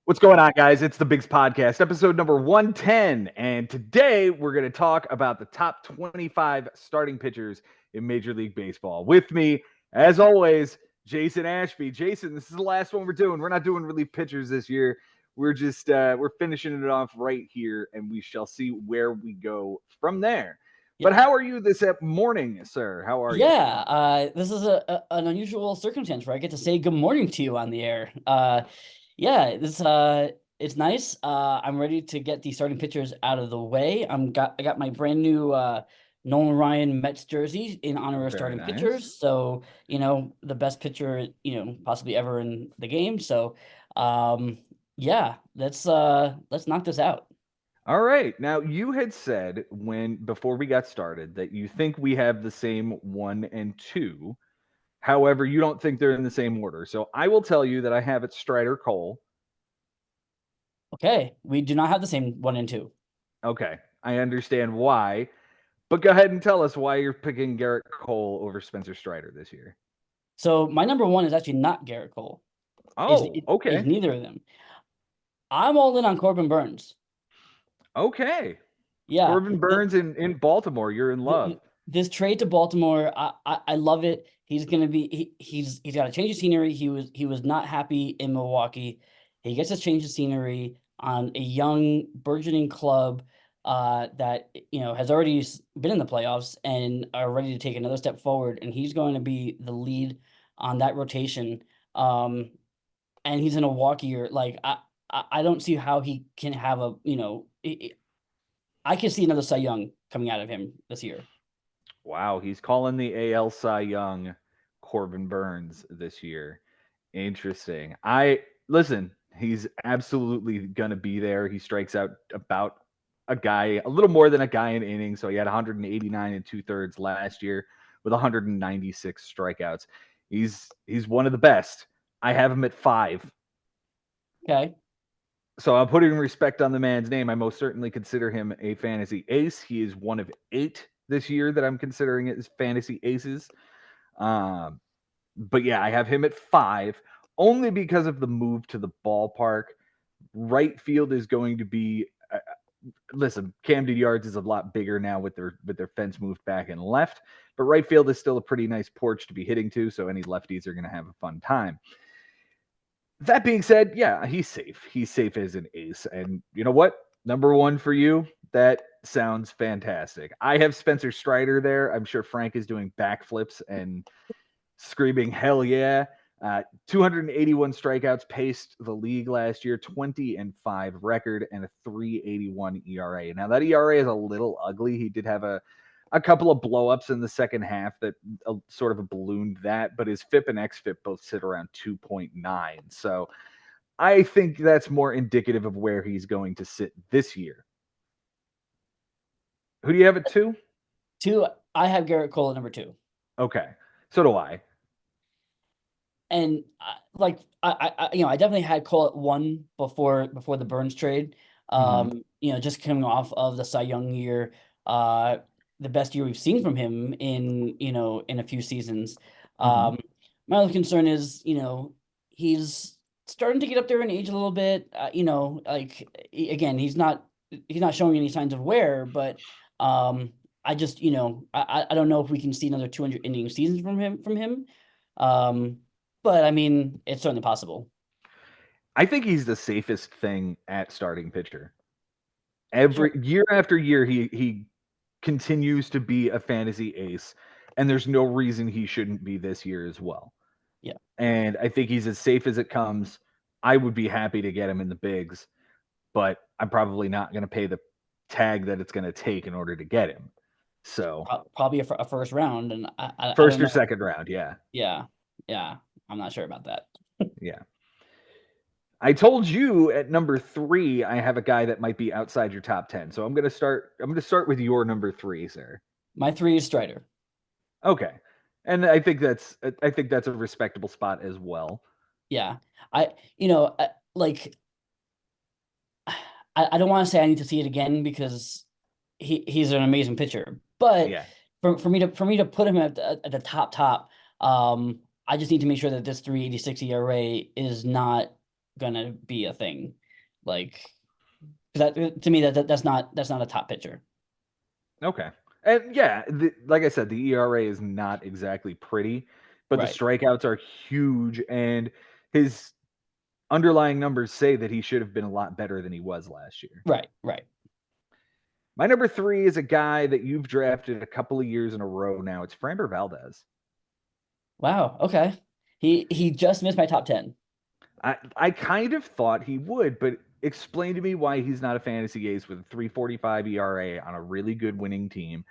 What's going on, guys? It's the Bigs Podcast, episode number 110. And today we're going to talk about the top 25 starting pitchers in Major League Baseball. With me, as always, Jason Ashby. Jason, this is the last one we're doing. We're not doing relief pitchers this year. We're finishing it off right here, and we shall see where we go from there. But how are you this morning, sir? How are you? Yeah, this is an unusual circumstance where I get to say good morning to you on the air. Yeah, it's nice. I'm ready to get the starting pitchers out of the way. I got my brand new Nolan Ryan Mets jersey in honor of Very starting nice. pitchers. So, the best pitcher, possibly ever in the game. So, yeah, let's knock this out. All right. Now you had said before we got started that you think we have the same 1 and 2. However, you don't think they're in the same order. So I will tell you that I have it Strider Cole. Okay, we do not have the same 1 and 2. Okay. I understand why. But go ahead and tell us why you're picking Garrett Cole over Spencer Strider this year. So my number one is actually not Garrett Cole. Oh, Is okay. neither of them. I'm all in on Corbin Burns. Okay. Yeah, Corbin Burns in Baltimore. You're in love. this trade to Baltimore, I love it. He's gonna be he's got to change of scenery. He was not happy in Milwaukee. He gets to change the scenery on a young burgeoning club that has already been in the playoffs and are ready to take another step forward. And he's going to be the lead on that rotation. And he's in a walkier. Like I don't see how he can have I can see another Cy Young coming out of him this year. Wow, he's calling the AL Cy Young Corbin Burns this year. Interesting. I listen, he's absolutely gonna be there. He strikes out about a little more than a guy in innings. So he had 189 and 2/3 last year with 196 strikeouts. He's one of the best. I have him at 5. Okay. So I'm putting respect on the man's name. I most certainly consider him a fantasy ace. He is one of 8 this year that I'm considering as fantasy aces. Um, but yeah, I have him at 5 only because of the move to the ballpark. Right field is going to be listen, Camden Yards is a lot bigger now with their fence moved back and left, but right field is still a pretty nice porch to be hitting to, so any lefties are going to have a fun time. That being said, yeah, he's safe. He's safe as an ace. And you know what? Number 1 for you. That sounds fantastic. I have Spencer Strider there. I'm sure Frank is doing backflips and screaming hell yeah. 281 strikeouts paced the league last year, 20-5 record, and a 3.81 ERA. Now that ERA is a little ugly. He did have a couple of blowups in the second half that sort of ballooned that, but his FIP and XFIP both sit around 2.9. So I think that's more indicative of where he's going to sit this year. Who do you have at 2? 2, I have Garrett Cole at number 2. Okay, so do I. And I definitely had Cole at 1 before the Burns trade. Mm-hmm. Just coming off of the Cy Young year, the best year we've seen from him in a few seasons. Mm-hmm. My only concern is, he's starting to get up there in age a little bit. Again, he's not showing any signs of wear, but I just, I don't know if we can see another 200 inning seasons from him. But I mean, it's certainly possible. I think he's the safest thing at starting pitcher. Sure. Every year after year, he continues to be a fantasy ace, and there's no reason he shouldn't be this year as well. Yeah. And I think he's as safe as it comes. I would be happy to get him in the bigs, but I'm probably not going to pay the tag that it's going to take in order to get him. So Probably a first round, and I first don't or know. second round, yeah, Yeah. Yeah. I'm not sure about that. yeah. I told you at number 3, I have a guy that might be outside your top 10. So I'm going to start. I'm going to start with your number 3, sir. My 3 is Strider. Okay, and I think that's a respectable spot as well. Yeah. I, like, I don't want to say I need to see it again because he's an amazing pitcher. But Yeah, for me to put him at the top, I just need to make sure that this 3.86 ERA is not gonna be a thing. Like that to me, that's not a top pitcher. Okay. And yeah, like I said, the ERA is not exactly pretty, but the Right, strikeouts are huge, and his underlying numbers say that he should have been a lot better than he was last year. right, right. My number three is a guy that you've drafted a couple of years in a row now. It's Framber Valdez. Wow. Okay. He just missed my top 10. I kind of thought he would, but explain to me why he's not a fantasy ace with a 3.45 ERA on a really good winning team.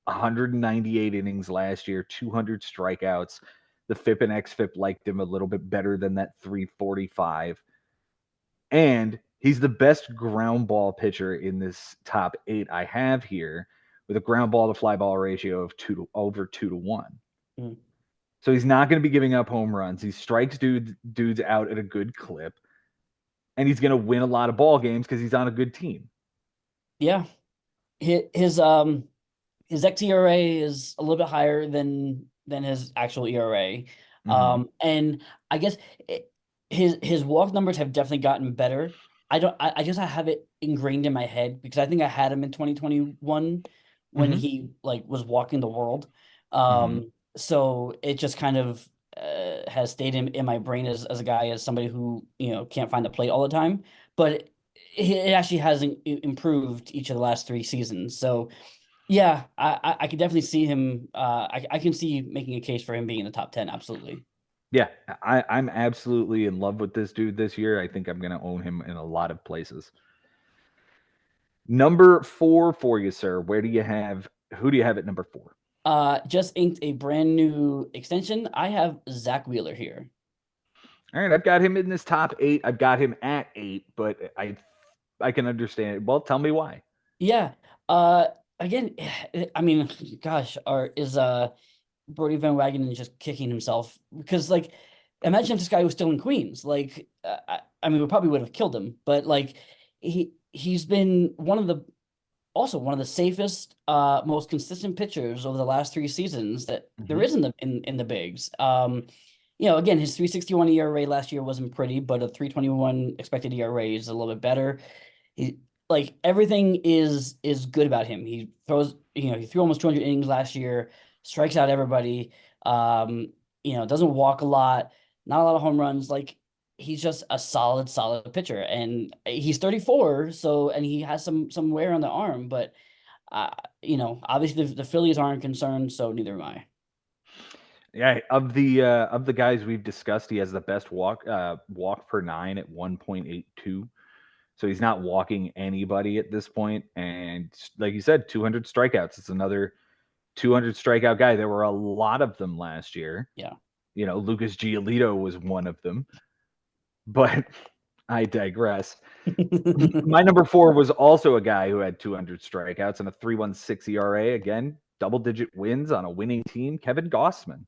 198 innings last year, 200 strikeouts. The FIP and XFIP liked him a little bit better than that 345. And he's the best ground ball pitcher in this top 8 I have here, with a ground ball to fly ball ratio of over 2-1. Mm. So he's not going to be giving up home runs. He strikes dudes out at a good clip, and he's going to win a lot of ball games because he's on a good team. Yeah. His xERA is a little bit higher than his actual ERA. Mm-hmm. And I guess his walk numbers have definitely gotten better. I just have it ingrained in my head because I think I had him in 2021 when Mm-hmm. he like was walking the world. Mm-hmm. So it just kind of has stayed in my brain as a guy, as somebody who, can't find the plate all the time. But it actually hasn't improved each of the last 3 seasons. So yeah, I could definitely see him. I can see making a case for him being in the top 10. Absolutely. Yeah, I'm absolutely in love with this dude this year. I think I'm going to own him in a lot of places. Number 4 for you, sir. Who do you have at number 4? Just inked a brand new extension. I have Zach Wheeler here. All right, I've got him in this top 8. I've got him at 8, but I can understand. Well, tell me why. Yeah. Again, I mean, gosh, is Brody Van Wagenen just kicking himself because like, imagine if this guy was still in Queens. Like, I mean, we probably would have killed him, but like, he's been one of the safest, most consistent pitchers over the last 3 seasons that there Mm-hmm. is in the bigs. Again, his 3.61 ERA last year wasn't pretty, but a 3.21 expected ERA is a little bit better. He like everything is good about him. He throws, he threw almost 200 innings last year, strikes out everybody. Doesn't walk a lot, not a lot of home runs. Like he's just a solid pitcher, and he's 34, and he has some wear on the arm, but uh, obviously the Phillies aren't concerned, so neither am I. Yeah, of the guys we've discussed, he has the best walk per 9 at 1.82. So he's not walking anybody at this point. And like you said, 200 strikeouts. It's another 200 strikeout guy. There were a lot of them last year. Yeah. Lucas Giolito was one of them. But I digress. My number 4 was also a guy who had 200 strikeouts and a 3.16 ERA. Again, double digit wins on a winning team. Kevin Gossman.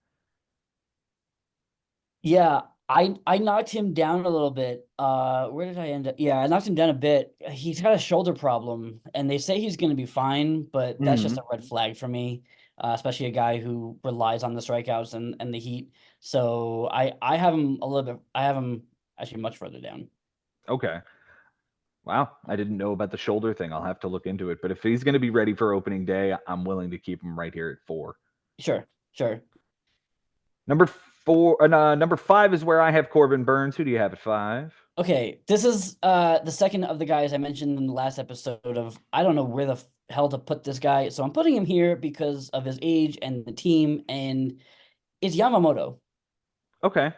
Yeah, I knocked him down a little bit. Where did I end up? Yeah, I knocked him down a bit. He's got a shoulder problem, and they say he's going to be fine, but that's just Mm-hmm. a red flag for me, especially a guy who relies on the strikeouts and the heat. So I have him a little bit. I have him actually much further down. Okay. Wow, I didn't know about the shoulder thing. I'll have to look into it. But if he's going to be ready for opening day, I'm willing to keep him right here at 4. Sure, sure. Number 5 is where I have Corbin Burns. Who do you have at 5? Okay, this is the second of the guys I mentioned in the last episode of I don't know where the hell to put this guy. So I'm putting him here because of his age and the team, and it's Yamamoto. Okay.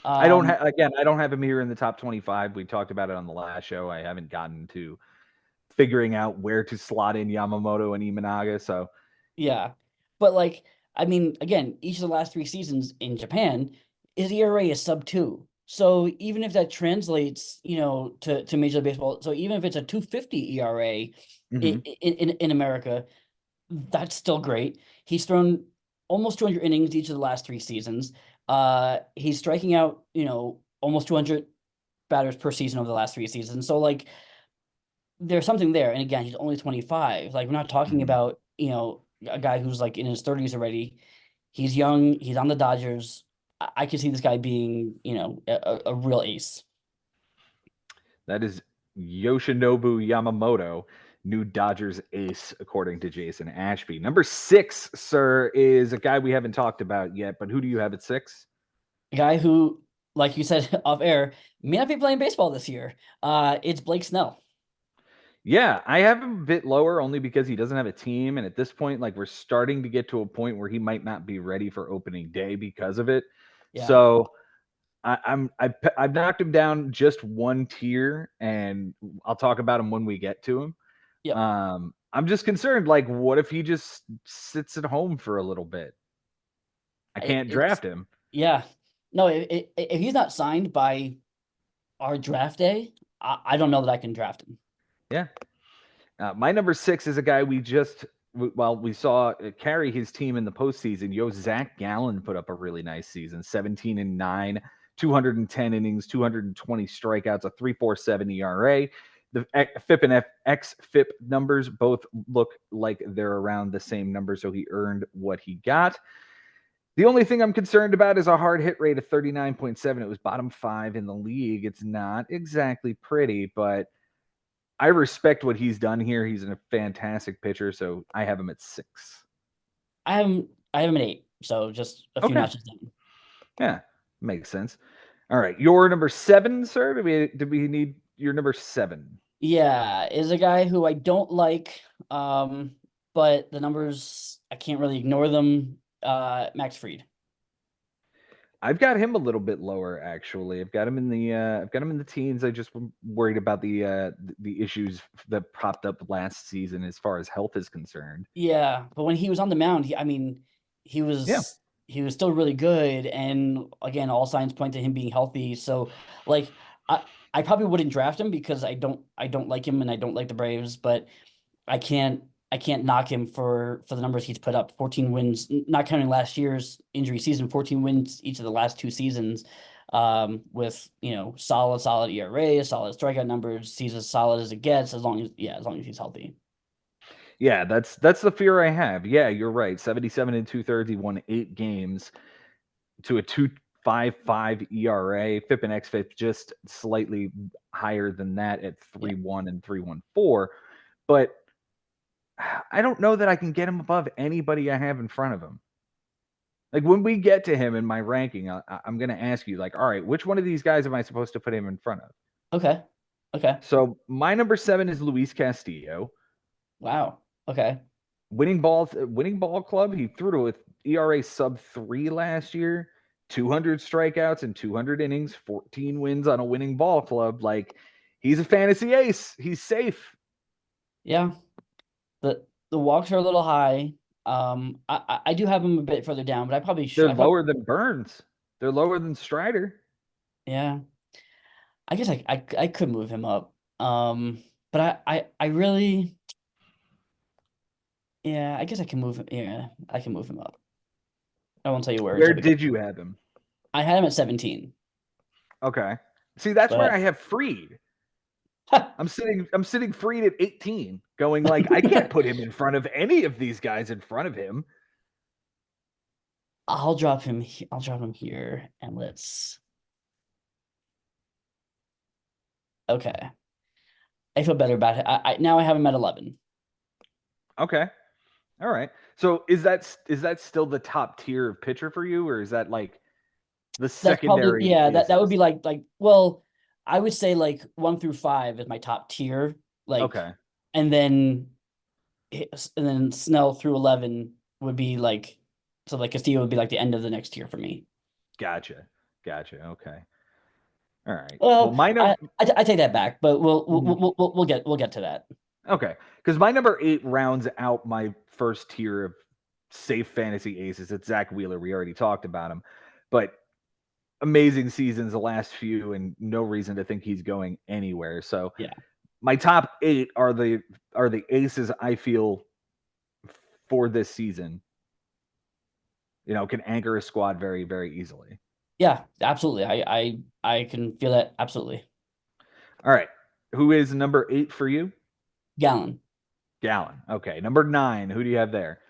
Um, I don't have him here in the top 25. We talked about it on the last show. I haven't gotten to figuring out where to slot in Yamamoto and Imanaga. So, yeah, but like I mean, again, each of the last 3 seasons in Japan, his ERA is sub 2. So even if that translates, to Major League Baseball, so even if it's a 2.50 ERA mhm. in America, that's still great. He's thrown almost 200 innings each of the last 3 seasons. He's striking out, almost 200 batters per season over the last 3 seasons. So like there's something there. And again, he's only 25. Like we're not talking Mhm. about, a guy who's like in his 30s already. He's young. He's on the Dodgers. I could see this guy being, a real ace. That is Yoshinobu Yamamoto, new Dodgers ace, according to Jason Ashby. Number 6, sir, is a guy we haven't talked about yet, but who do you have at 6? A guy who, like you said off air, may not be playing baseball this year. It's Blake Snell. Yeah, I have him a bit lower only because he doesn't have a team, and at this point, like we're starting to get to a point where he might not be ready for opening day because of it. Yeah. So I've knocked him down just one tier, and I'll talk about him when we get to him. Yep. I'm just concerned, like, what if he just sits at home for a little bit? I can't It's draft him. yeah. No, if he's not signed by our draft day, I don't know that I can draft him. Yeah. My number 6 is a guy we saw carry his team in the postseason. Zach Gallen put up a really nice season, 17-9, 210 innings, 220 strikeouts, a 3.47 ERA. The FIP and xFIP numbers both look like they're around the same number, so he earned what he got. The only thing I'm concerned about is a hard hit rate of 39.7. It was bottom 5 in the league. It's not exactly pretty, but I respect what he's done here. He's a fantastic pitcher, so I have him at 6. I have him at 8, so just a few Okay. notches down. Yeah, makes sense. All right, your number 7, sir. Did we need your number 7? Yeah, is a guy who I don't like, but the numbers I can't really ignore them. Max Fried. I've got him a little bit lower, actually. I've got him in the teens. I just worried about the issues that popped up last season as far as health is concerned. Yeah, but when he was on the mound, he Yeah, was still really good, and again, all signs point to him being healthy. So, like, I probably wouldn't draft him because I don't like him and I don't like the Braves, but I can't knock him for the numbers he's put up. 14 wins, not counting last year's injury season, 14 wins each of the last 2 seasons. With solid ERA, solid strikeout numbers. He's as solid as it gets as long as he's healthy. yeah, that's the fear I have. Yeah, you're right. 77 and 2/3. He won 8 games to a 2.55 ERA. FIP and xFIP just slightly higher than that at Yeah. 3.1 and 3.14. But I don't know that I can get him above anybody I have in front of him. Like when we get to him in my ranking, I'm going to ask you, like, all right, which one of these guys am I supposed to put him in front of? Okay. Okay. So my number 7 is Luis Castillo. Wow. Okay. Winning ball club. He threw to with ERA sub 3 last year, 200 strikeouts and 200 innings, 14 wins on a winning ball club. Like he's a fantasy ace. He's safe. Yeah. The walks are a little high. I do have him a bit further down, but I probably should. They're lower than Burns. They're lower than Strider. Yeah. I guess I could move him up. But I really, yeah, I guess I can move him. Yeah, I can move him up. I won't tell you where Where until we get. did you have him? I had him at 17, Okay. See, that's where but I have Freed. I'm sitting Freed at 18, going like I can't put him in front of any of these guys in front of him. I'll drop him. I'll drop him here, and let's. Okay, I feel better about it. I now I have him at 11. Okay. All right. So is that still the top tier of pitcher for you, or is that like the That's probably, secondary yeah. That would aces? be like well, I would say like 1 through 5 is my top tier. Like, Okay. and then Snell through 11 would be like, so like Castillo would be like the end of the next tier for me. Gotcha. Okay. All right. Well, Well, my number. I take that back, but we'll get to that. Okay, because my number 8 rounds out my first tier of safe fantasy aces. It's Zach Wheeler. We already talked about him, but amazing seasons the last few, and no reason to think he's going anywhere. So Yeah. my top 8 are the aces I feel for this season. Can anchor a squad very, very easily. Yeah, absolutely. I can feel that absolutely. All right, who is number 8 for you? Gallen. Gallen. Okay, number 9. Who do you have there?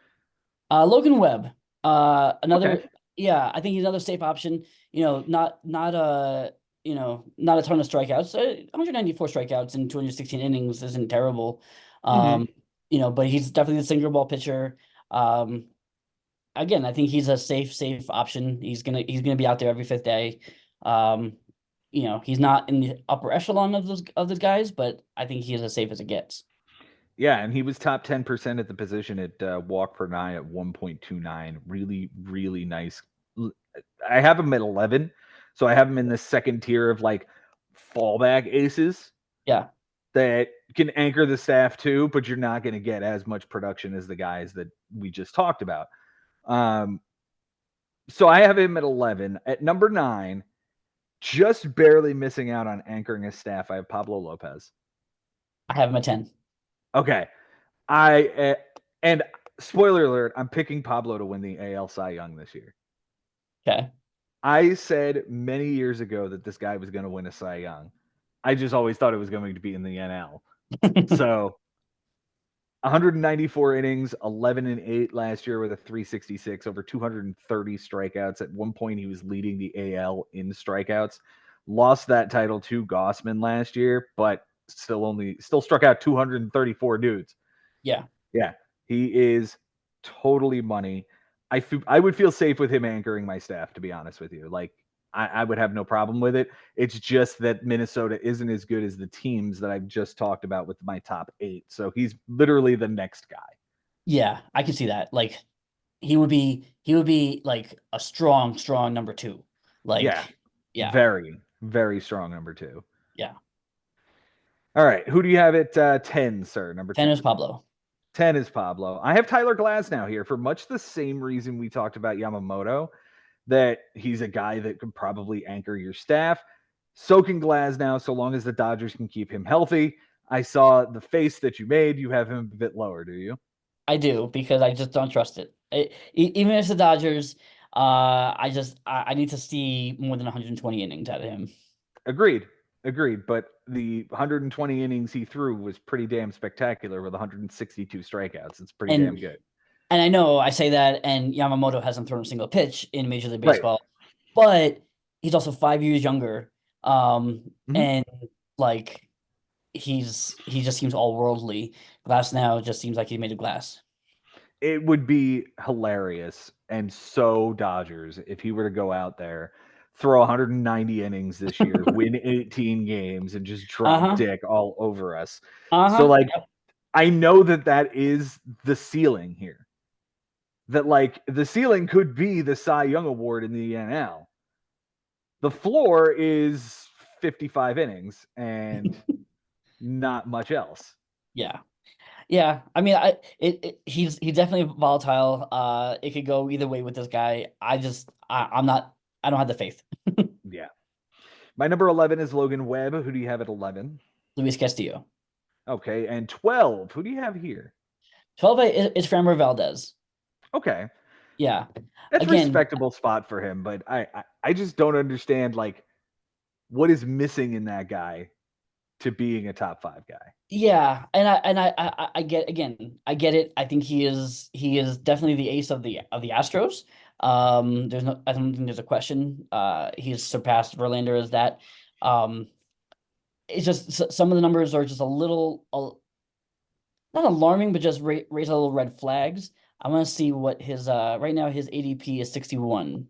Logan Webb. Another Okay. Yeah, I think he's another safe option. Not a ton of strikeouts. 194 strikeouts in 216 innings isn't terrible. Mhm. But he's definitely the single ball pitcher. Um, Again, I think he's a safe option. He's gonna be out there every fifth day. Um, he's not in the upper echelon of those guys, but I think he is as safe as it gets. Yeah, and he was top 10% at the position at walk per nine at 1.29. Really, really nice. L- I have him at 11, so I have him in the second tier of like fallback aces Yeah. that can anchor the staff too, but you're not going to get as much production as the guys that we just talked about. Um, so I have him at 11. At number 9, just barely missing out on anchoring his staff, I have Pablo Lopez. I have him at 10. Okay. And spoiler alert, I'm picking Pablo to win the AL Cy Young this year. Okay. I said many years ago that this guy was going to win a Cy Young. I just always thought it was going to be in the NL. So 194 innings, 11 and 8 last year with a 366, over 230 strikeouts. At one point, he was leading the AL in strikeouts. Lost that title to Gossman last year, but still struck out 234 dudes. Yeah. Yeah, he is totally money. I would feel safe with him anchoring my staff, to be honest with you. Like, I would have no problem with it. It's just that Minnesota isn't as good as the teams that I've just talked about with my top 8. So he's literally the next guy. Yeah, I can see that. Like he would be like a strong number two. Yeah, Like, yeah, very, very strong number 2. yeah. All right, who do you have at 10, sir? Number 10 10. is Pablo. 10 is Pablo. I have Tyler Glasnow here for much the same reason we talked about Yamamoto, that he's a guy that could probably anchor your staff. So can Glasnow, so long as the Dodgers can keep him healthy. I saw the face that you made. You have him a bit lower, do you? I do because I just don't trust it. Even if it's the Dodgers, I need to see more than 120 innings out of him. Agreed. Agreed. But the 120 innings he threw was pretty damn spectacular with 162 strikeouts. It's pretty damn And good. and I know I say that, and Yamamoto hasn't thrown a single pitch in Major League Right. Baseball, but he's also 5 years younger. Mhm. And like he just seems all worldly. Glass now just seems like he's made of glass. It would be hilarious and so Dodgers if he were to go out there, throw 190 innings this year, win 18 games, and just drop Uh-huh. dick all over us. So, Uh-huh. like, I know that that is the ceiling here. That, like, the ceiling could be the Cy Young Award in the NL. The floor is 55 innings and not much else. Yeah. Yeah. I mean, he's definitely volatile. It could go either way with this guy. I'm not I don't have the faith. Yeah. My number 11 is Logan Webb. Who do you have at 11? Luis Castillo. Okay. And 12, who do you have here? 12 is Framber Valdez. Okay. Yeah. That's a Again, respectable spot for him, but I just don't understand, like, what is missing in that guy to being a top 5 guy. yeah, and I get again, I get it. I think he is definitely the ace of the Astros. I don't think there's a question. He's surpassed Verlander as that. Um, it's just some of the numbers are just a little not alarming, but just raise a little red flags. I want to see what his right now his ADP is 61.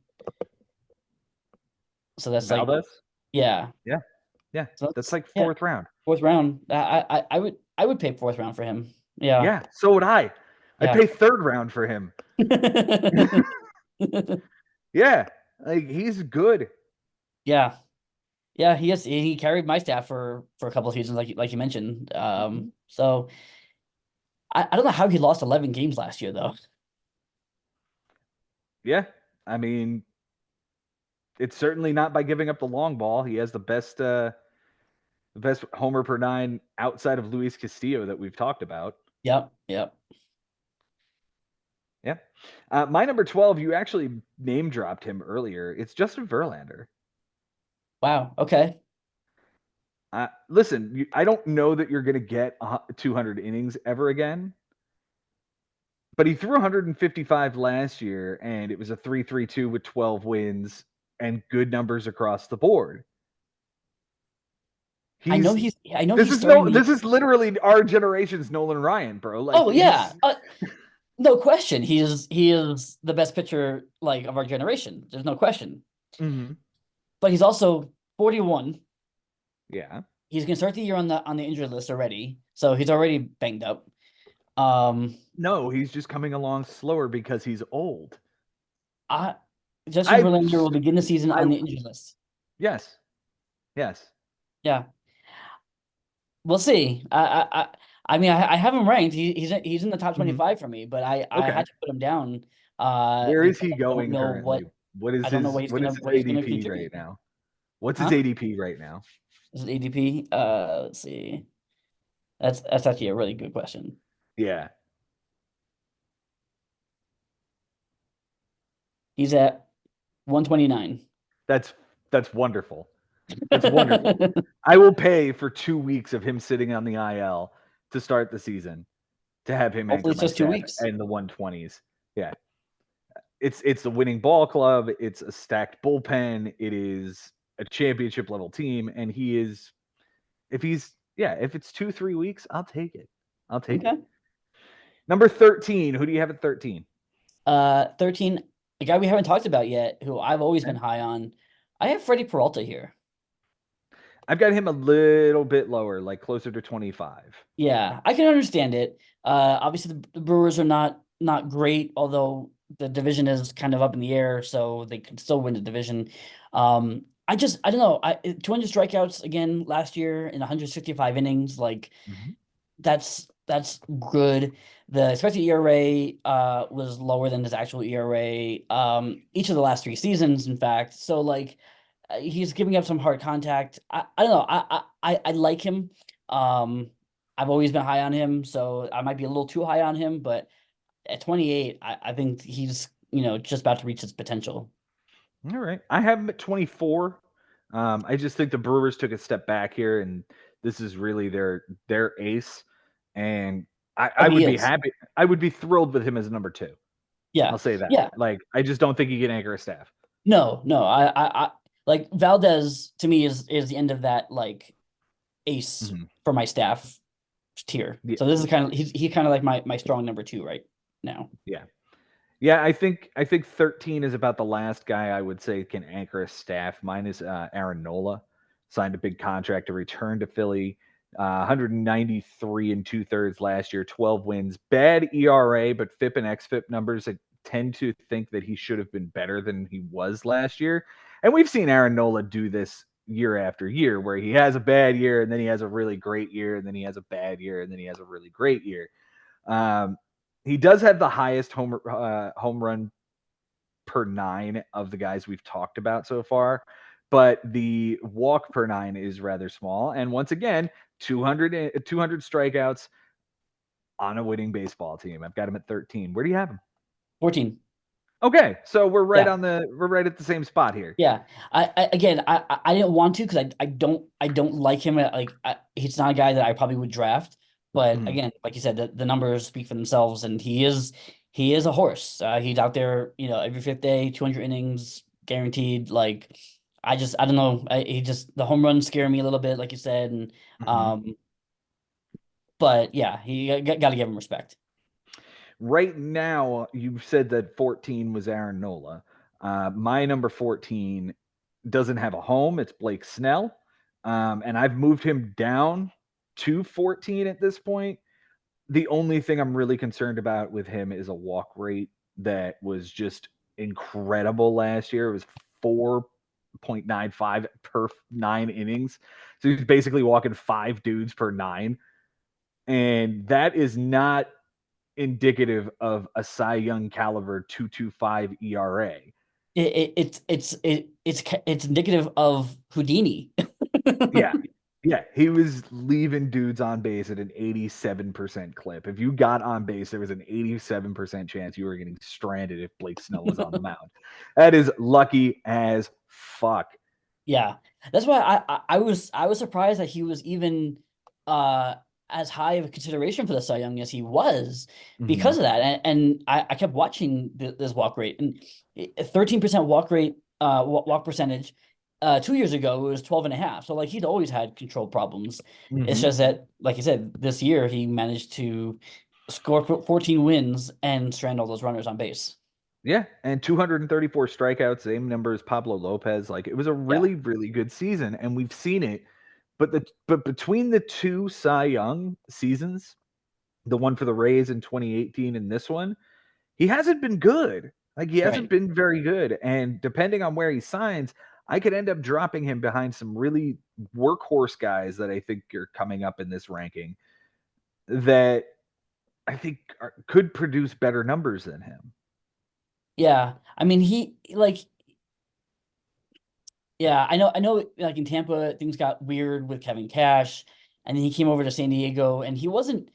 So that's like, Valdez? yeah. Yeah. Yeah. So That's that's, like yeah, 4th round. fourth round. I would pay fourth round for him. Yeah. Yeah, so would I. I'd Yeah. pay 3rd round for him. Yeah. Like, he's good. Yeah. Yeah, he carried my staff for a couple of seasons like you mentioned. Mhm. So I don't know how he lost 11 games last year though. Yeah. I mean, it's certainly not by giving up the long ball. He has the best homer per 9 outside of Luis Castillo that we've talked about. Yep, yep. Yeah. My number 12, you actually name dropped him earlier. It's Justin Verlander. Wow. Okay. Listen, I don't know that you're going to get 200 innings ever again, but he threw 155 last year, and it was a 3.32 with 12 wins and good numbers across the board. I know He's he's starting this is literally our generation's Nolan Ryan, bro. Like Oh yeah. No question. He is the best pitcher like of our generation. There's no question. mm-hmm. But he's also 41. Yeah. He's gonna start the year on the injured list already. So he's already banged up. No, he's just coming along slower because he's old. Justin I Verlander will begin the season I on the injured list. yes. Yes. Yeah. We'll see. I mean, I have him ranked. He's in the top Mm-hmm. 25 for me, but I Okay. had to put him down Where is because he going currently? I don't know what What is his he's gonna ADP right contribute. now? What's his Huh? ADP right now? Is it ADP? Let's see. That's actually a really good question. Yeah. He's at 129. That's wonderful. That's wonderful. I will pay for 2 weeks of him sitting on the IL to start the season to have him Hopefully anchor it's my just 2 staff weeks. in the 120s. Yeah. It's the winning ball club, it's a stacked bullpen, it is a championship level team, and he is if it's 2-3 weeks, I'll take it. I'll take Okay. it. Number 13, who do you have at 13? 13, a guy we haven't talked about yet, who I've always been Okay. high on. I have Freddie Peralta here. I've got him a little bit lower, like closer to 25. Yeah, I can understand it. Obviously the Brewers are not great, although the division is kind of up in the air, so they could still win the division. I don't know. 200 strikeouts again last year in 165 innings, like Mhm. that's good. The expected ERA was lower than his actual ERA each of the last 3 seasons, in fact. So like he's giving up some hard contact. I don't know. I like him. Um, I've always been high on him, so I might be a little too high on him, but at 28, I think he's just about to reach his potential. All right. I have him at 24. I just think the Brewers took a step back here, and this is really their ace. And Oh, I would he be is. happy. I would be thrilled with him as a number 2. Yeah, I'll say that. yeah. Like, I just don't think he can anchor a staff. No. I like Valdez to me is the end of that like ace Mhm. for my staff tier. Yeah, So this is kind of he kind of like my strong number 2 right now. yeah, yeah. I think 13 is about the last guy I would say can anchor a staff. Mine is Aaron Nola, signed a big contract to return to Philly. 193 and 2/3 last year, 12 wins, bad ERA, but FIP and XFIP numbers. I tend to think that he should have been better than he was last year. And we've seen Aaron Nola do this year after year, where he has a bad year and then he has a really great year, and then he has a bad year and then he has a really great year. Um, he does have the highest home run per 9 of the guys we've talked about so far, but the walk per 9 is rather small. And once again, 200 strikeouts on a winning baseball team. I've got him at 13. Where do you have him? 14. Okay, so Yeah. we're right at the same spot here. Yeah. Again, I didn't want to because I don't like him. He's not a guy that I probably would draft. But Mhm. again, like you said, the numbers speak for themselves, and he is a horse. He's out there, every fifth day, 200 innings guaranteed. Like I don't know. He just the home runs scare me a little bit, like you said, and Mhm. um. But yeah, he got to give him respect. Right now, you said that 14 was Aaron Nola. My number 14 doesn't have a home. It's Blake Snell. And I've moved him down to 14 at this point. The only thing I'm really concerned about with him is a walk rate that was just incredible last year. It was 4.95 per 9 innings. So he's basically walking 5 dudes per 9. And that is not indicative of a Cy Young caliber 2.25 ERA. It's indicative of Houdini. Yeah. Yeah. He was leaving dudes on base at an 87% clip. If you got on base, there was an 87% chance you were getting stranded if Blake Snell was on the mound. That is lucky as fuck. Yeah, that's why I was surprised that he was even as high of a consideration for the Cy Young as he was Hmm. because of that. And I kept watching this walk rate, and 13% walk rate, walk percentage. 2 years ago, it was 12.5. So like he'd always had control problems. It's Hmm. just that, like you said, this year he managed to score 14 wins and strand all those runners on base. Yeah, and 234 strikeouts, same number as Pablo Lopez. Like it was a Yeah, really, really good season, and we've seen it. But between the two Cy Young seasons, the one for the Rays in 2018 and this one, he hasn't been good. Like he hasn't right. been very good. And depending on where he signs, I could end up dropping him behind some really workhorse guys that I think are coming up in this ranking that I think could produce better numbers than him. Yeah, I mean he like yeah, I know like in Tampa things got weird with Kevin Cash, and then he came over to San Diego and he wasn't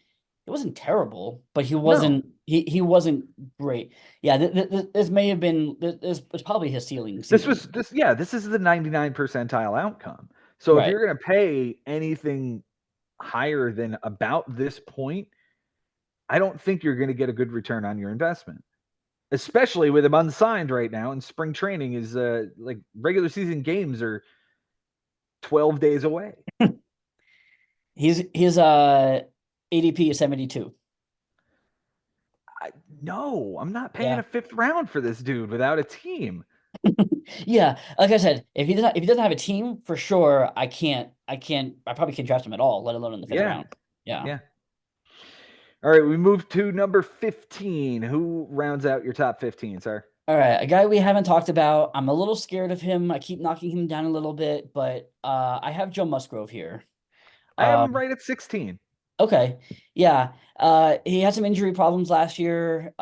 terrible, but No, he wasn't great. Yeah, this may have been this was probably his ceiling. this is the 99 percentile outcome. So if Right. you're going to pay anything higher than about this point, I don't think you're going to get a good return on your investment, especially with him unsigned right now. And spring training is like regular season games are 12 days away. His ADP is 72. I, no, I'm not paying Yeah. a fifth round for this dude without a team. Yeah, like I said, if he doesn't have a team, for sure, I probably can't draft him at all, let alone in the fifth Yeah, round. Yeah. yeah. All right, we move to number 15. Who rounds out your top 15, sir? All right, a guy we haven't talked about. I'm a little scared of him. I keep knocking him down a little bit, but I have Joe Musgrove here. I have him Um, right at 16. okay, yeah. He had some injury problems last year.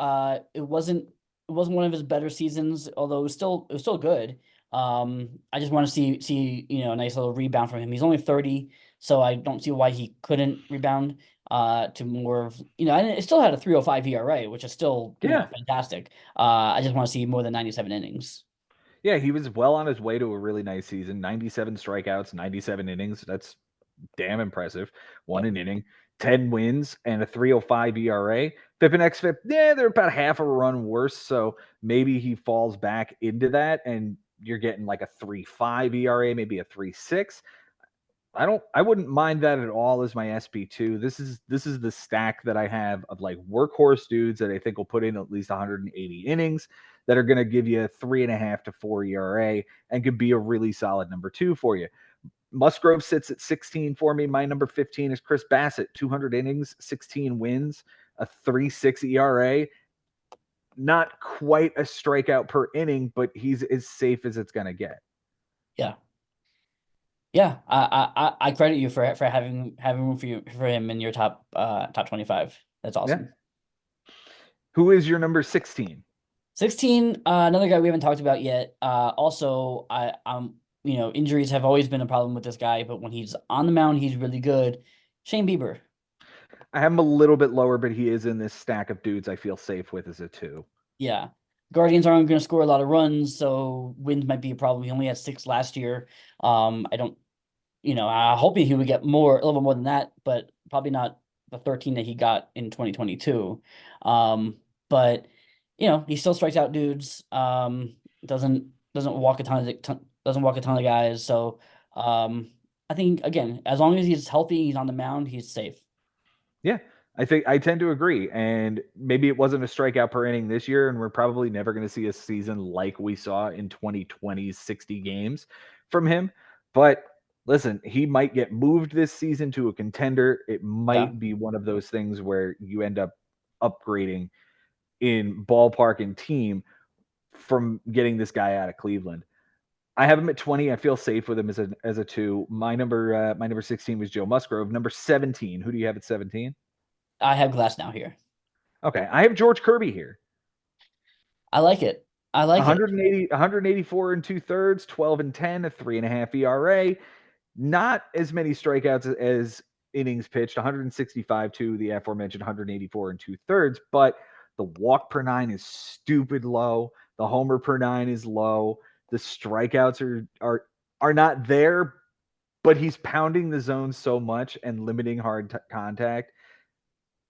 It wasn't one of his better seasons, although it was still good. I just want to see a nice little rebound from him. He's only 30, so I don't see why he couldn't rebound to more of, and it still had a 3.05 ERA, which is still, Yeah. fantastic. I just want to see more than 97 innings. Yeah, he was well on his way to a really nice season. 97 strikeouts, 97 innings. That's damn impressive. One Yep. an inning, 10 wins, and a 3.05 ERA. FIP and XFIP, yeah, they're about half a run worse. So maybe he falls back into that, and you're getting like a 3.5 ERA, maybe a 3.6. I wouldn't mind that at all as my SP2. This is the stack that I have of like workhorse dudes that I think will put in at least 180 innings that are going to give you a 3.5 to 4 ERA and could be a really solid number two for you. Musgrove sits at 16 for me. My number 15 is Chris Bassett, 200 innings, 16 wins, a 3.6 ERA. Not quite a strikeout per inning, but he's as safe as it's going to get. Yeah. Yeah, I credit you for having room for him in your top 25. That's Yeah. awesome. Who is your number 16? 16, another guy we haven't talked about yet. Also, injuries have always been a problem with this guy, but when he's on the mound, he's really good. Shane Bieber. I have him a little bit lower, but he is in this stack of dudes I feel safe with as a two. Yeah. Guardians aren't going to score a lot of runs, so wins might be a problem. He only had 6 last year. I don't, I hoping he would get more, a little bit more than that, but probably not the 13 that he got in 2022. But he still strikes out dudes. Doesn't walk a doesn't walk a ton of guys. So I think again, as long as he's healthy, he's on the mound, he's safe. Yeah, I think I tend to agree. And maybe it wasn't a strikeout per inning this year, and we're probably never going to see a season like we saw in 2020's 60 games from him. But listen, he might get moved this season to a contender. It Yeah. might be one of those things where you end up upgrading in ballpark and team from getting this guy out of Cleveland. I have him at 20. I feel safe with him as a two. My number 16 was Joe Musgrove. Number 17. Who do you have at 17? I have Glass now here. Okay, I have George Kirby here. I like it. I like it. 184 and two thirds, 12 and 10, a 3.5 ERA. Not as many strikeouts as innings pitched, 165 to the aforementioned 184 and two thirds, but the walk per nine is stupid low. The homer per nine is low. The strikeouts are not there, but he's pounding the zone so much and limiting hard contact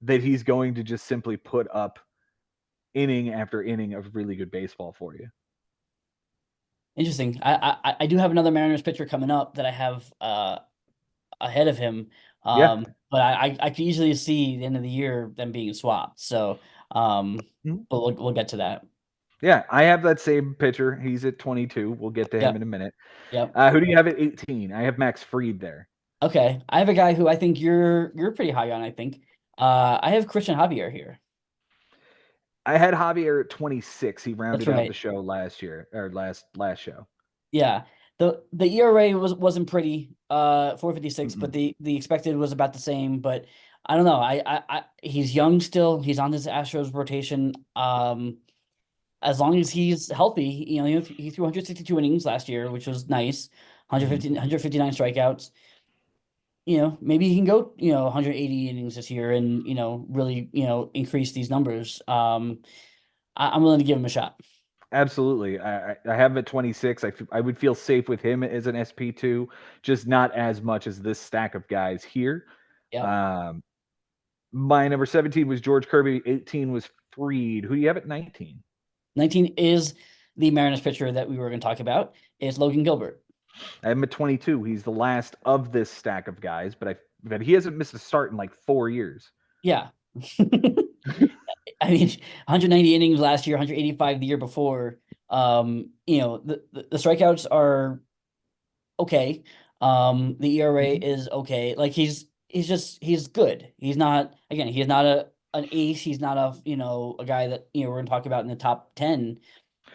that he's going to just simply put up inning after inning of really good baseball for you. Interesting. I do have another Mariners pitcher coming up that I have ahead of him. Yeah. But I could easily see the end of the year them being swapped. So Mhm. but we'll get to that. Yeah, I have that same pitcher. He's at 22. We'll get to him Yep. in a minute. Yep. Who do you have at 18? I have Max Fried there. Okay. I have a guy who I think you're pretty high on, I think. I have Christian Javier here. I had Javier at 26. He That's rounded out the right. show last year or last show. Yeah. The ERA wasn't pretty, 4.56, but Mm-mm. the expected was about the same. But I don't know. He's young still. He's on this Astros rotation. As long as he's healthy, he threw 162 innings last year, which was nice. Mhm. 159 strikeouts. Maybe he can go, 180 innings this year and, really, increase these numbers. I'm willing to give him a shot. Absolutely. I have him at 26. I would feel safe with him as an SP2, just not as much as this stack of guys here. Yep. Um, my number 17 was George Kirby. 18 was Fried. Who do you have at 19? 19 is the Mariners pitcher that we were going to talk about. It's Logan Gilbert. I have him at 22. He's the last of this stack of guys, but he hasn't missed a start in like 4 years. Yeah. I mean, 190 innings last year, 185 the year before. The strikeouts are okay. The ERA Mhm. is okay. Like he's good. He's not an ace. He's not a guy that we're gonna talk about in the top 10.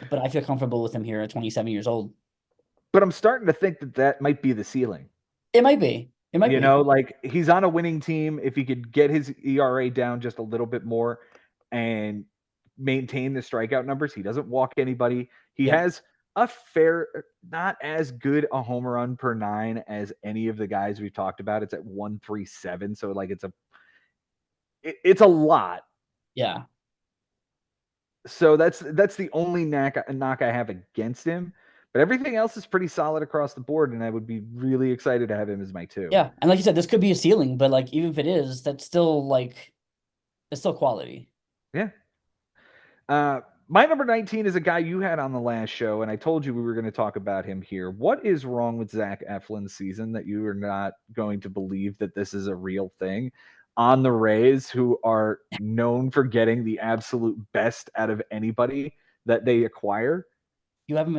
But I feel comfortable with him here at 27 years old. But I'm starting to think that might be the ceiling. It might be. It might be. Like he's on a winning team. If he could get his ERA down just a little bit more and maintain the strikeout numbers, he doesn't walk anybody. He Yep. has a fair, not as good a home run per nine as any of the guys we've talked about. It's at 137. So like it's a lot. Yeah. So that's the only knock I have against him. But everything else is pretty solid across the board, and I would be really excited to have him as my two. Yeah. And like you said, this could be a ceiling, but like even if it is, that's still it's still quality. Yeah. My number 19 is a guy you had on the last show, and I told you we were going to talk about him here. What is wrong with Zach Eflin's season that you are not going to believe that this is a real thing on the Rays, who are known for getting the absolute best out of anybody that they acquire? You have him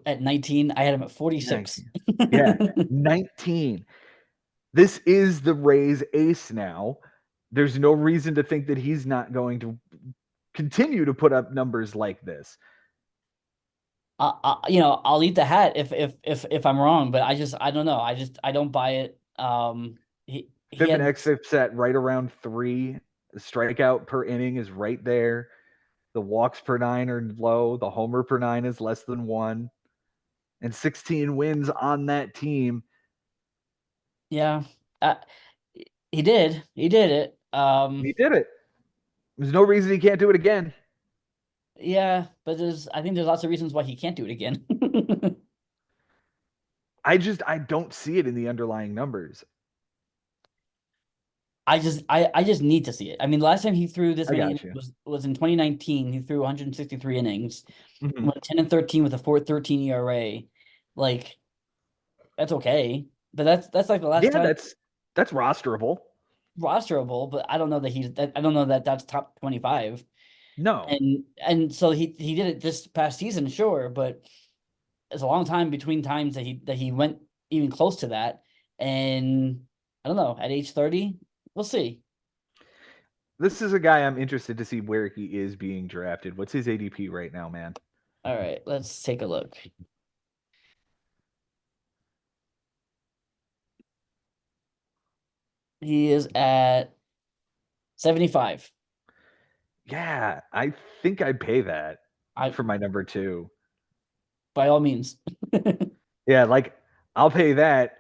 at 19. I had him at 46. 19. Yeah, 19. This is the Rays ace now. There's no reason to think that he's not going to continue to put up numbers like this. I'll eat the hat if I'm wrong, but I don't know. I don't buy it. He FIP and had XFIP's at right around 3. The strikeout per inning is right there. The walks per nine are low. The homer per nine is less than 1. And 16 wins on that team. yeah. Uh, he did it. He did it. There's no reason he can't do it again. Yeah, but I think there's lots of reasons why he can't do it again. I don't see it in the underlying numbers. I just need to see it. I mean, the last time he threw this I many got innings you. was in 2019. He threw 163 innings, Mm-hmm. went 10-13 with a 4.13 ERA. Like that's okay, but that's like the last Yeah, time that's rosterable. rosterable. But I don't know I don't know that that's top 25. No. And so he did it this past season, sure, but it's a long time between times that he went even close to that. And I don't know, at age 30, we'll see. This is a guy I'm interested to see where he is being drafted. What's his ADP right now, man? All right, let's take a look. He is at 75. Yeah, I think I'd pay that I for my number 2. By all means. Yeah, like I'll pay that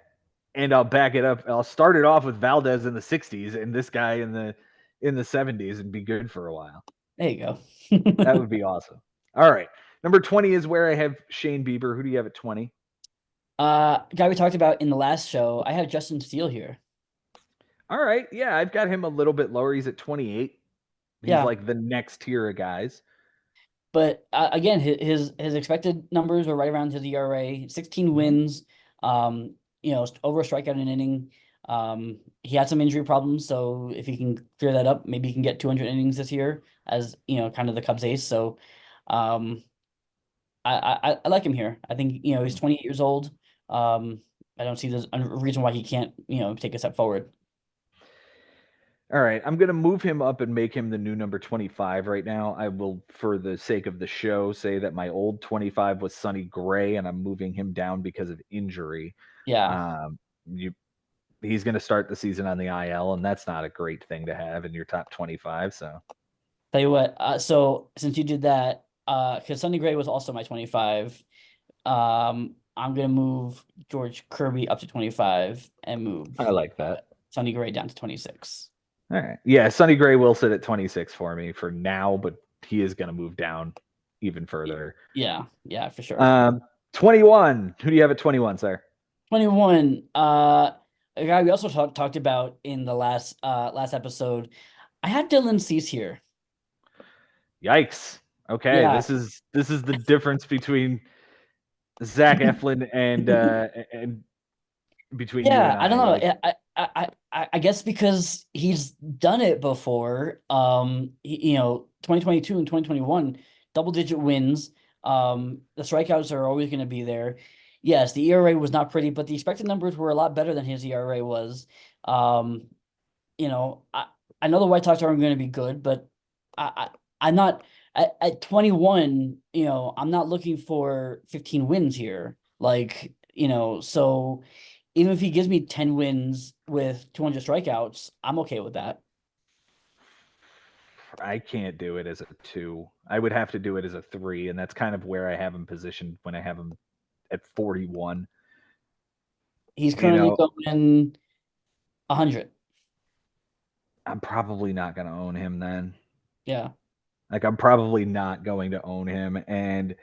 and I'll back it up. I'll start it off with Valdez in the 60s and this guy in the 70s and be good for a while. There you go. That would be awesome. All right. Number 20 is where I have Shane Bieber. Who do you have at 20? Guy we talked about in the last show, I have Justin Steele here. All right. Yeah, I've got him a little bit lower. He's at 28. He's Yeah, like the next tier of guys. but again, his expected numbers are right around his ERA. 16 Mhm. wins, over a strikeout in an inning. He had some injury problems, so if he can clear that up, maybe he can get 200 innings this year as kind of the Cubs ace. So, um, I like him here. I think he's 28 years old. Um, I don't see there's a reason why he can't take a step forward. All right, I'm going to move him up and make him the new number 25 right now. I will, for the sake of the show, say that my old 25 was Sonny Gray, and I'm moving him down because of injury. Yeah. Um, you, he's going to start the season on the IL, and that's not a great thing to have in your top 25. So, Tell you what, so since you did that, because Sonny Gray was also my 25, I'm gonna move George Kirby up to 25 and I move like that. Sonny Gray down to 26. All right. Yeah, Sonny Gray will sit at 26 for me for now, but he is going to move down even further. Yeah, yeah, for sure. Um, 21. Who do you have at 21, sir? 21, a guy we also talked about in the last episode. I had Dylan Cease here. Yikes. Okay, Yeah. this is the difference between Zach Eflin and between you Yeah, and I don't I. know. Like, I guess because he's done it before. 2022 and 2021, double-digit wins. The strikeouts are always going to be there. Yes, the ERA was not pretty, but the expected numbers were a lot better than his ERA was. Um, you know, I, I know the White Sox aren't going to be good, but I'm not at 21, I'm not looking for 15 wins here. Like, so even if he gives me 10 wins with 200 strikeouts, I'm okay with that. I can't do it as a 2. I would have to do it as a 3, and that's kind of where I have him positioned when I have him at 41. He's You currently know, going 100. I'm probably not going to own him then. Yeah. Like, I'm probably not going to own him, and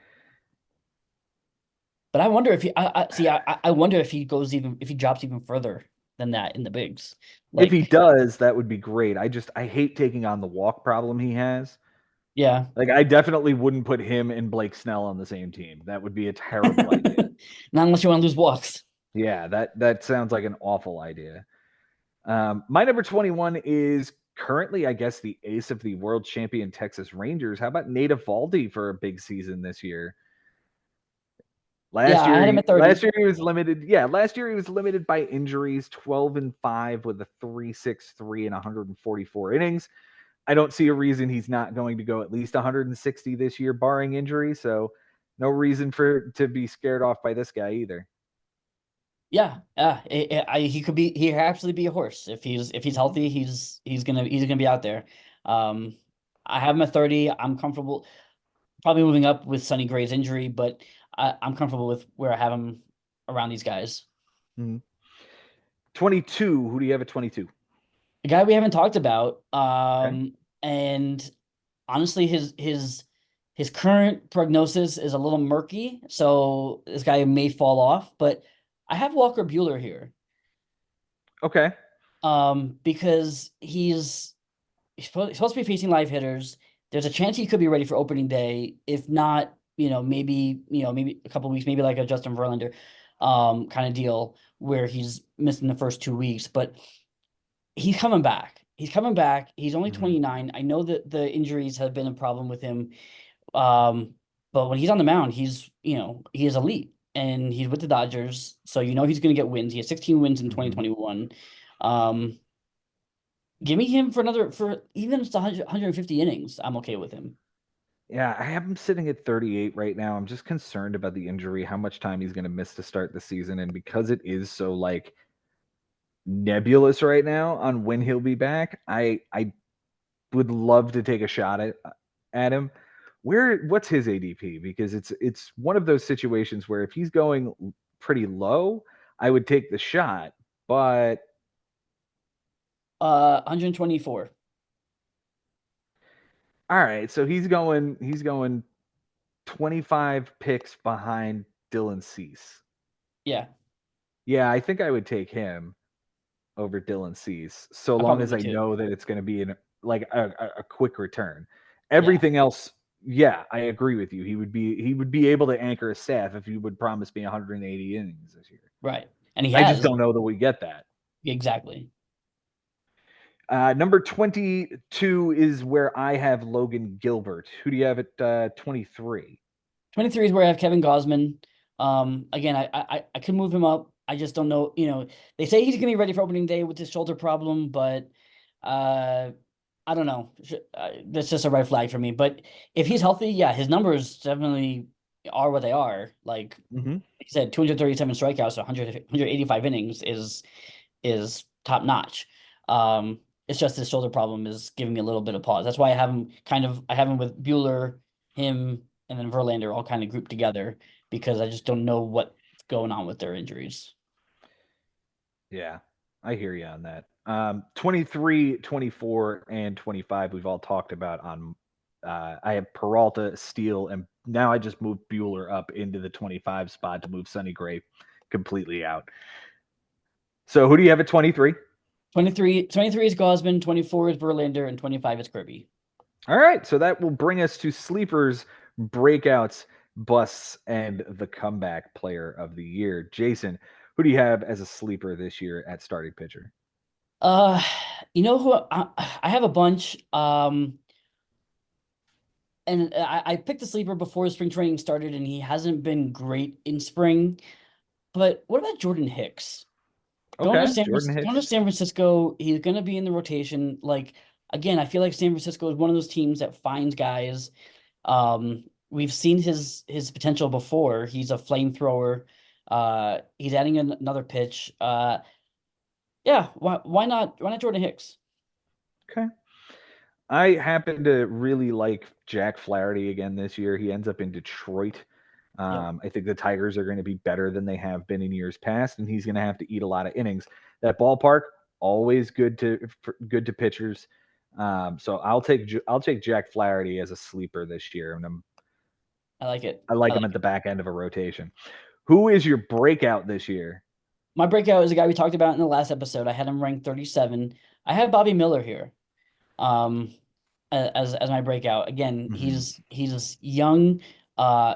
But I wonder if he I see I wonder if if he drops even further than that in the bigs. if he Like, does, that would be great. I hate taking on the walk problem he has. yeah. Like, I definitely wouldn't put him and Blake Snell on the same team. That would be a terrible idea. Not unless you want to lose walks. Yeah, that sounds like an awful idea. My number 21 is currently, I guess, the ace of the world champion Texas Rangers. How about Nate Eovaldi for a big season this year? Yeah, Last I year, had him he, at last 30. year he was limited. Yeah, last year he was limited by injuries, 12-5 with a 3.63 and 144 innings. I don't see a reason he's not going to go at least 160 this year, barring injury. So, no reason for to be scared off by this guy either. Yeah, yeah. He could be. He could absolutely be a horse if he's healthy. He's gonna be out there. Um, I have him at 30. I'm comfortable. Probably moving up with Sonny Gray's injury, but I'm comfortable with where I have him around these guys. Mhm. 22. Who do you have at 22? A guy we haven't talked about. Okay. And honestly, his current prognosis is a little murky, so this guy may fall off. But I have Walker Bueller here. Okay. Because he's supposed to be facing live hitters. There's a chance he could be ready for opening day. If not, maybe a couple weeks, maybe like a Justin Verlander kind of deal where he's missing the first 2 weeks. But he's coming back. He's coming back. He's only Mhm. 29. I know that the injuries have been a problem with him. Um, but when he's on the mound, he is elite. And he's with the Dodgers. So he's gonna get wins. He has 16 wins in Mhm. 2021. Um, Give me him for even if it's 150 innings. I'm okay with him. Yeah, I have him sitting at 38 right now. I'm just concerned about the injury, how much time he's going to miss to start the season, and because it is so like nebulous right now on when he'll be back, I would love to take a shot at him. What's his ADP? Because it's one of those situations where if he's going pretty low, I would take the shot, but 124. all right, so he's going 25 picks behind Dylan Cease. Yeah, Yeah, I think I would take him over Dylan Cease, so I long probably as would I too. know that it's going to be in like a quick return. Yeah, Everything else, yeah, I agree with you. He would be able to anchor a staff if he would promise me 180 innings this year. right. And he I just has don't know that we get that. exactly. Number 22 is where I have Logan Gilbert. Who do you have at 23? 23 is where I have Kevin Gosman. Again, I could move him up. I just don't know. They say he's gonna be ready for opening day with his shoulder problem, but uh, I don't know. That's just a red flag for me. But if he's healthy, yeah, his numbers definitely are what they are. Like Mm-hmm. he said, 237 strikeouts, 185 innings is top notch. It's just his shoulder problem is giving me a little bit of pause. That's why I have him with Bueller, him, and then Verlander all kind of grouped together because I just don't know what's going on with their injuries. Yeah, I hear you on that. 23, 24, and 25, we've all talked about on. I have Peralta, Steele, and now I just moved Bueller up into the 25 spot to move Sonny Gray completely out. So who do you have at 23? 23 is Gosman, 24 is Verlander, and 25 is Kirby. All right, so that will bring us to sleepers, breakouts, busts, and the comeback player of the year. Jason, who do you have as a sleeper this year at starting pitcher? Uh, you know who I have a bunch. And I picked a sleeper before spring training started, and he hasn't been great in spring. But what about Jordan Hicks? Okay, Jordan Going to Hicks. San Francisco, he's going to be in the rotation. Like again, I feel like San Francisco is one of those teams that finds guys. We've seen his potential before. He's a flamethrower. He's adding another pitch. Yeah, why not Jordan Hicks? Okay. I happen to really like Jack Flaherty again this year. He ends up in Detroit. Yep, I think the Tigers are going to be better than they have been in years past, and he's going to have to eat a lot of innings. That ballpark always good to pitchers. So I'll take Jack Flaherty as a sleeper this year, and I like it. I like I him like at the it. back end of a rotation. Who is your breakout this year? My breakout is a guy we talked about in the last episode. I had him ranked 37. I have Bobby Miller here. Um, as my breakout. Again, Mm-hmm. he's young.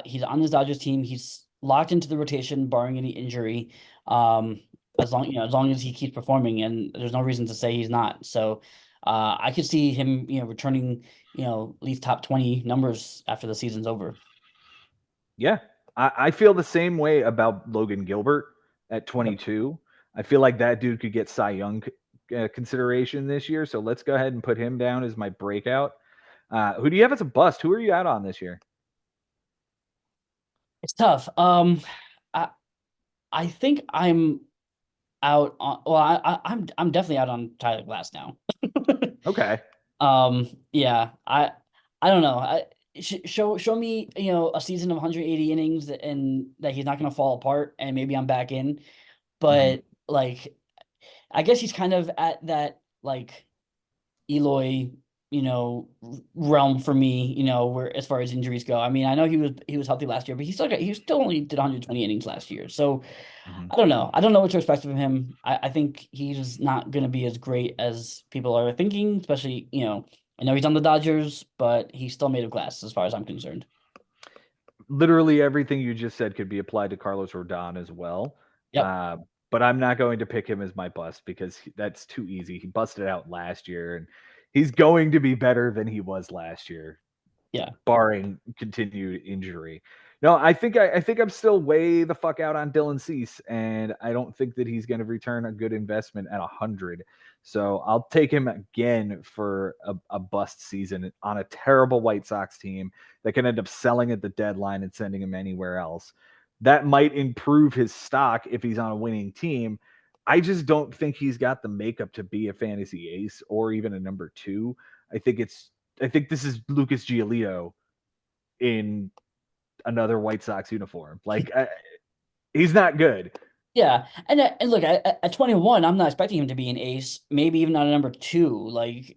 He's on this Dodgers team. He's locked into the rotation, barring any injury. As long as he keeps performing, and there's no reason to say he's not. So, I could see him, returning, at least top 20 numbers after the season's over. Yeah, I feel the same way about Logan Gilbert at Yep. 22. I feel like that dude could get Cy Young consideration this year. So let's go ahead and put him down as my breakout. Who do you have as a bust? Who are you out on this year? It's tough. I I think I'm out on. Well, I'm definitely out on Tyler Glass now. Okay. Yeah, I don't know. Show me, a season of 180 innings and that he's not going to fall apart, and maybe I'm back in. Hmm. But like, I guess he's kind of at that like Eloy, realm for me, where as far as injuries go. I mean, I know he was healthy last year, but he still only did 120 innings last year. So Hmm. I don't know. I don't know what to expect from him. I think he's not going to be as great as people are thinking, especially, I know he's on the Dodgers, but he's still made of glass as far as I'm concerned. Literally everything you just said could be applied to Carlos Rodon as well. Yep. Uh, but I'm not going to pick him as my bust because that's too easy. He busted out last year, and he's going to be better than he was last year, Yeah. barring continued injury. No, I think I'm still way the fuck out on Dylan Cease, and I don't think that he's going to return a good investment at 100. So I'll take him again for a bust season on a terrible White Sox team that can end up selling at the deadline and sending him anywhere else. That might improve his stock if he's on a winning team. I just don't think he's got the makeup to be a fantasy ace or even a number two. I think this is Lucas Giolito in another White Sox uniform. Like he's not good. Yeah, and look, at 21, I'm not expecting him to be an ace. Maybe even not a number two. Like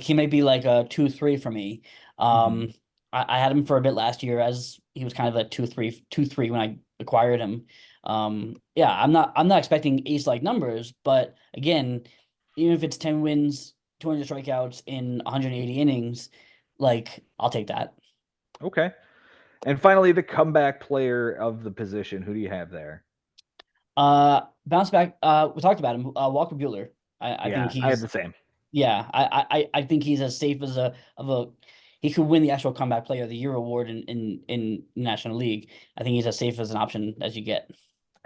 he might be like a 2-3 for me. Mhm. I had him for a bit last year as he was kind of a 2-3 when I acquired him. Yeah, I'm not expecting ace-like numbers, but again, even if it's 10 wins, 200 strikeouts in 180 innings, like I'll take that. Okay. And finally, the comeback player of the position. Who do you have there? Bounce back. We talked about him. Walker Bueller. I think Yeah, I have he's the same. yeah. I think he's as safe as a he could win the actual comeback player of the year award in National League. I think he's as safe as an option as you get.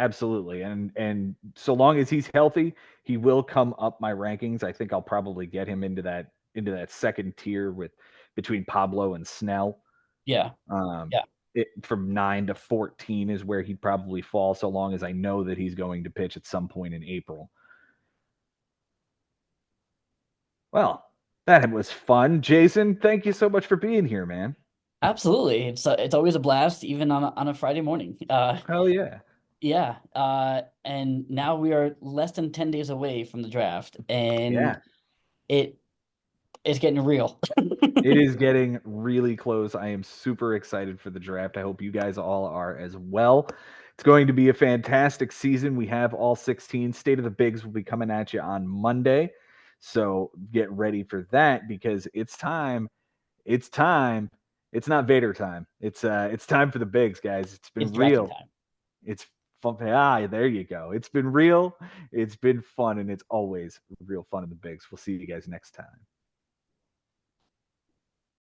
Absolutely. And so long as he's healthy, he will come up my rankings. I think I'll probably get him into that second tier with between Pablo and Snell. Yeah, Um, yeah, from 9 to 14 is where he'd probably fall, so long as I know that he's going to pitch at some point in April. Well, that was fun. Jason, thank you so much for being here, man. absolutely. It's always a blast, even on a Friday morning. Hell yeah. Yeah. And now we are less than 10 days away from the draft, and Yeah. it it's getting real. It is getting really close. I am super excited for the draft. I hope you guys all are as well. It's going to be a fantastic season. We have all 16. State of the Bigs will be coming at you on Monday. So get ready for that because it's time. It's time. It's not Vader time. It's time for the Bigs, guys. It's It's been drafting real. time. It's fun. Ah, there you go. It's been real. It's been fun, and it's always real fun in the Bigs. We'll see you guys next time.